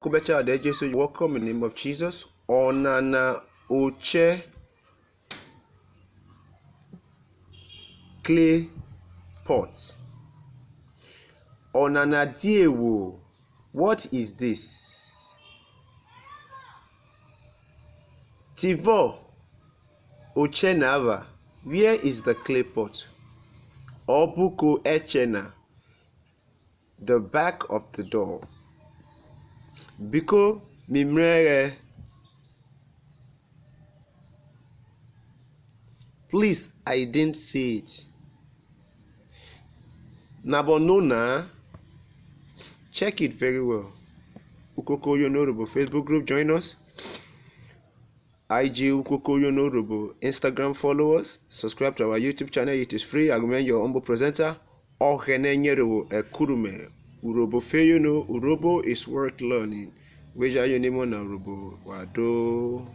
Kubecha Adeje, so you welcome in the name of Jesus. Onana Oche clay pot. Onana Diewo. What is this? Tivo Oche Nava. Where is the clay pot? Obuko Echena. The back of the door. Biko Mimrere. Please, I didn't see it. Nabonona. Check it very well. Ukoko Yonorubo Facebook group, join us. IG Ukoko Yonorubo Instagram, follow us. Subscribe to our YouTube channel. It is free. I remain your humble presenter. Ohene Nyerewo Ekurume. Urobo Feyono. Urobo is worth learning. Weja Yonimo na Urobo Wado.